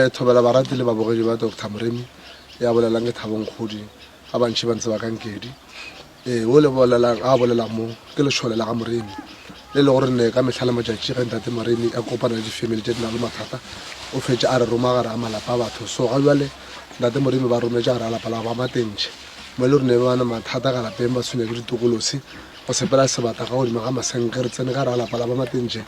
thobela barati le babogedi ba Dr. Moremi ya bolelang ke Thabong Khudi ga bantšhi ba ntse ba kankedi o le bolelang a bolelang mo ke lešole la ga Moremi le le gore ne ka mehla le matšatši ge ntate Moremi a kopana le difamily tše di na le mathata o fetše a re roma gare a malapa a batho so ga bjale ntate Moremi ba rometše gare a lapa la ba matentšhe mo le gore ne bana mathata ka lapeng ba tshwenya ke ditokolosi go sepela sebata ga godimo ga masenke re tsene gare a lapa la ba matentšhe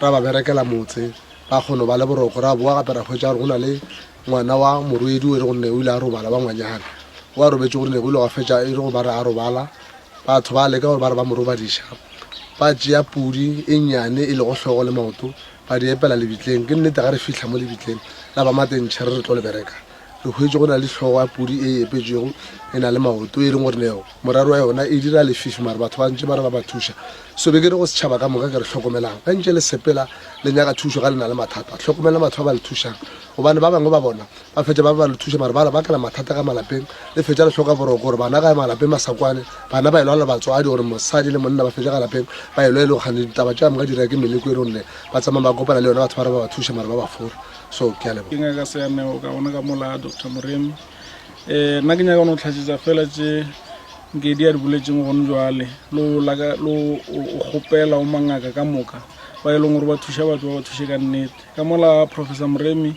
ra ba berekela motse ba kgono ba le boroko ra boa gape ra hwetša gore go na le ngwana wa morwedi o e re gonne o ile a robala ba ngwanyana o a robetse gore ne go ile ga fetša e re go ba re a robala batho ba leka gore ba re ba mo robadiša ba tšea pudi e nnyane e le go hlogo le maoto ba di epela lebitleng ke nnete ga re fitlha mo lebitleng la ba matentšhe re tlo le bereka re hwetše go na le hlogo ya pudi e epetšego e na le maoto e leng gore neo moraro wa yona e dira lefifi mare batho ba ntše ba re ba ba thuša so be ke re go setšhaba ka moka ke re hlokomelang ga ntše le sepela le nyaka thušo ga le na le mathata hlokomela batho ba ba le thušang gobane ba bangwe ba bona ba fetša ba ba le thuša mare ba re ba kela mathata ka malapeng le fetša le hloka boroko gore bana ka malapeng masakwane bana ba elwa le batswadi gore mosadi le monna ba fetša ka lapeng ba elwa e le gane ditaba tša moka dira ke meleko e re gonne ba tsamaya ba kopana le yona batho ba re ba ba thuša mare ba ba fora so ke a leboga ke ngaka seaneo ka gona ka mola Dr. Moremi nna ke nyaka go no tlhatsetsa fela tše nkedi a di boletseng gone jwale lo gopela o mangaka ka moka ba e leng gore ba thuša batho ba ba thuše ka nnete ka mola Professor Moremi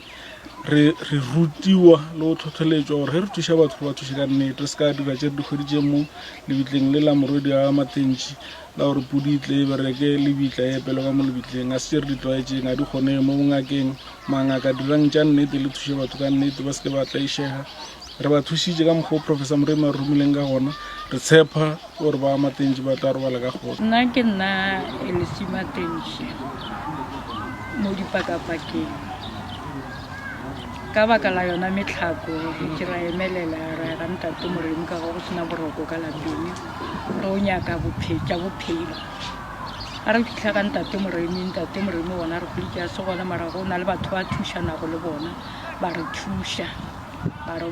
re rutiwa le go tlhotlheletswa gore ge re thuša batho ba thuše ka nnete re se ka dira tše re dikgwedi tše mo lebitleng le la morwedi a matentši la gore pudi tle e bereke lebitla e pele ka mo lebitleng a se tše re di tlwaetšeng a di kgone mo bongakeng mangaka dirang tša nnete le thuše batho ka nnete ba se ke ba tlaišega re ba thušitše ka mokgwa Professor Moremi a romileng ka gona re tshepa gore ba matentši ba tla robala ka gona nna ke nna Elsie Matentši mo dipakapakeng ka baka la yona metlhako ke ra emelela ra ga ntate Moremi ka go sena boroko ka lapeng re o nyaka bophelo a re fitlha ka ntate Moremi bona re kgolike a se gona mara go na le batho ba thušanago le bona ba re thuša ba re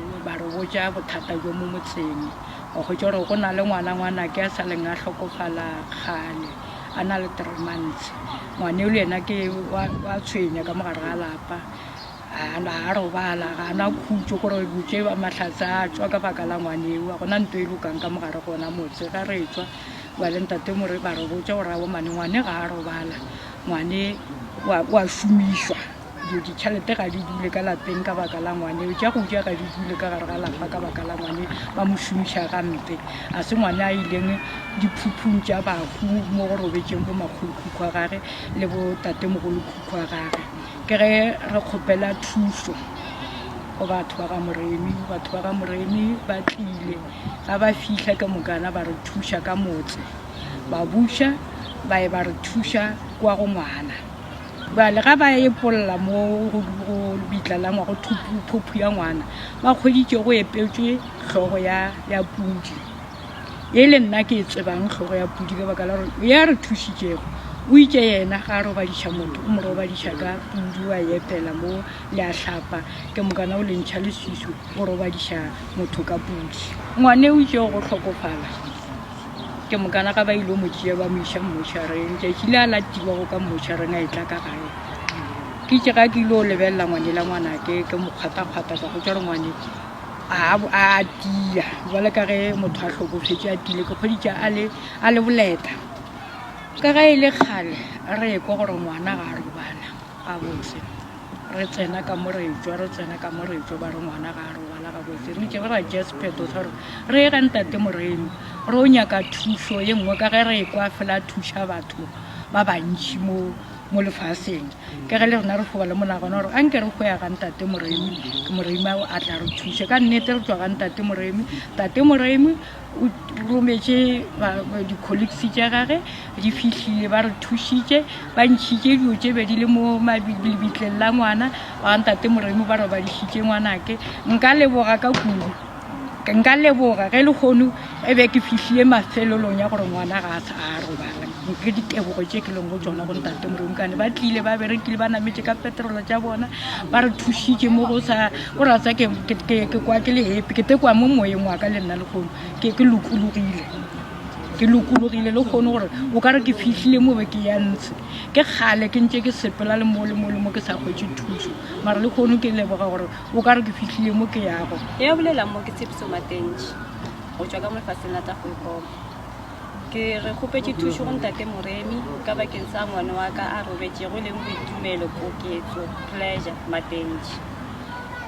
botša bothata jo mo motseng wa kgwetša gore go na le ngwana ke a sa leng a hlokofala kgale a na le 3 months ngwane le yena ke wa tshwenya ka mogare ga lapa a robala ga na khutso gore botse ba mahlatsa a tswa ka baka la ngwaneo a gona nto e lokang ka mogare gona motse ga re tswa ba le ntate Moremi ba re botsa gore a bo mane ngwane ga a robala ngwane wa šomišwa ditšhelete ga di dule ka lapeng ka baka la ngwaneo tša go ja ga di dule ka gare ga lapa ka baka la ngwane ba mo šomiša gampe a se ngwane a ileng diphuphung tša bahu mo go robetšeng bo makgolokhukhu a gage le bo tatemogolokhukhu a gage ke ge re kgopela thušo go batho ba ga Moremi ba tlile ga ba fitlha ke mokana ba re thuša ka motse ba buša ba re thuša kwa go ngwana bale ga ba epolla mo go bitla la ngwa go phophu ya ngwana ba kgweditše go epetšwe hlogo ya pudi e le nna ke tsebang hlogo ya pudi ka baka la gore ya re thušitšego o itše yena ga a robadiša motho o mo robadiša ka pudi wa epela mo le a hlapa ke mokana o lentšha lesiso o robadiša motho ka pudi ngwane o itšego go hlokofala ke mokana ga ba ile mo tšea ba mo iša mmošareng tšatši le a latiwa go ka mmošareng a e tla ka gae ke itše ga ke ile o lebelela ngwane la ngwanake ke mokgwata-kgwata ka go tša re ngwane a tia jale ka ge motho a hlokofetše a tile ke kgweditše a le boleta ka ga e le kgale re ekwa gore ngwana ga a robala ga botse re tsena ka moretswa ba re ngwana ga a robala ga botse re itše ra jespeto sa gore re ga ntate Moremi re o nyaka thušo ye nngwe ka ge re ekwa fela thuša batho ba bantši mo lefaseng ke ge le rona re foba le monagano gore anke re go ya ga ntate Moremi ke Moremi a tla re thuše ka nnete re tswa ga ntate Moremi o rometše di-colleagues tša gage di fihlile ba re thušitše ba ntšhitše dio tše be di le mo lebitleng la ngwana ba ga ntate Moremi ba robadišitše ngwanake nka leboga ka kudu nka leboga ge le kgono e be ke fihlile mafelelong ya gore ngwana ga a robala ke ditebogo tše ke leng go tsona go ntate Moremi kane ba tlile ba berekile ba nametše ka petrolo tša bona ba re thušitše mo go ratsa ke kwa ke le happy ke tekwa mo moyeng wa ka le nna le kgono ke lokologile ke lokologile le kgone gore o ka re ke fitlhile mo be ke ya ntshe ke gale ke ntse ke sepela le mo ke sa kgwetse thuso mara le kgone ke leboga gore o ka re ke fitlhile mo ke yago ya bolela mo ke Tshepiso Matenji go tswa ka mo lefatsheng la Tafelkop ke re khopetse thuso go Ntate Moremi ka bakeng sa ngwana wa ka a robetse go leng boitumelo koketso pleasure Matenji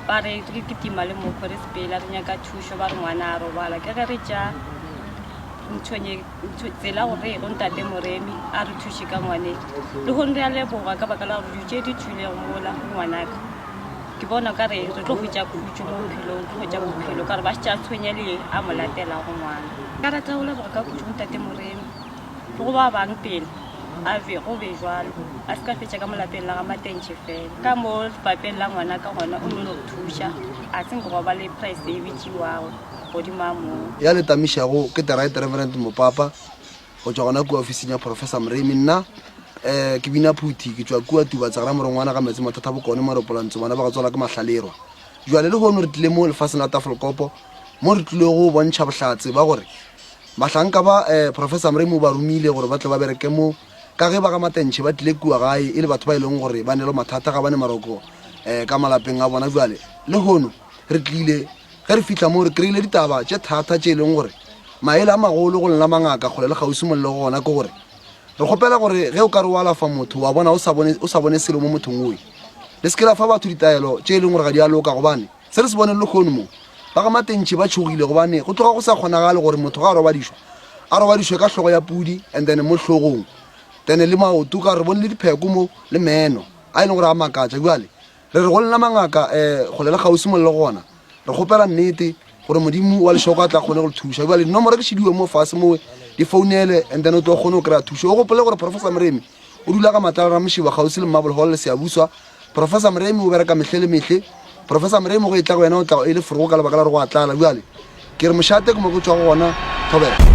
ba re ke tima le mo Khoresipela re nyaka thuso ba re ngwana a robala ke re ja ntshonye tsela gore go Ntate Moremi a re thushe ka ngwane le go re a leboga ka baka la gore di tshwile go mola ngwana ka ke bona ka re tlo go ja khutso mo bophelong go ja bophelo ka re ba tša tshwenye le a molatela go ngwana ka rata go leboga ka khutso Ntate Moremi go ba bang pele a ve go be jwalo a ska fetša ka molapeng la ga Matenji fela ka mo papeng la ngwana ka gona o no thusha a tseng go ba le price e bitšiwago godimo mo ya le tamišago ke the right reverend Mopapa go tswa gona kua ofising ya Professor Moremi nna ke bina phuthi ke tswa kua Tubatsa ga morongwana ga metsi mathata bokone maropolantso bana ba ga tswala ke mahlalero jwale le gono re tlile mo lefatsheng la Tafelkop mo re tlile go bontšha bohlatse ba gore mahlanka ba Professor Moremi ba rumile gore ba tle ba bereke mo ka ge ba ga Matenji ba tlile kua gae e le batho ba ileng gore ba ne le mathata ga bane maroko ka malapeng a bona jwale le gono re tlile ge re fitla mo re kreile ditaba tše thata tše leng gore maele a magolo go lena mangaka kgole le gausi mollo go gona ke gore re kgopela gore ge o ka re wa lafa motho wa bona o sa bone selo mo mothong oe le se ke la fa batho ditaelo tše leng gore ga di a loka gobane se re se bone le kgono mo ba ga Matenji ba tšhogile gobane go tloga go sa kgonagale gore motho ga a robadišwe ka hlogo ya pudi and then mo hlogong then le maoto ka re bone le dipheko mo le meno a e leng gore a makatša jwale re re go lena mangaka go le gausi mollo gona re kgopela nnete gore modimo wa lešoko a tla kgone go thuša jwale dinomoro ke šediwe mo fase mo di founele and then o tlo kgone go kry-a thušo o gopole gore Professor Moremi o dula ka Matala Ramošiba gausi le Marble Hall le Seabuswa Professor Moremi o bereka mehle le mehle Professor Moremi go e tla go yena o tla e le forogo ka lebaka la re go a tlala jwale ke re mošate ke mo go tswa go gona Thobela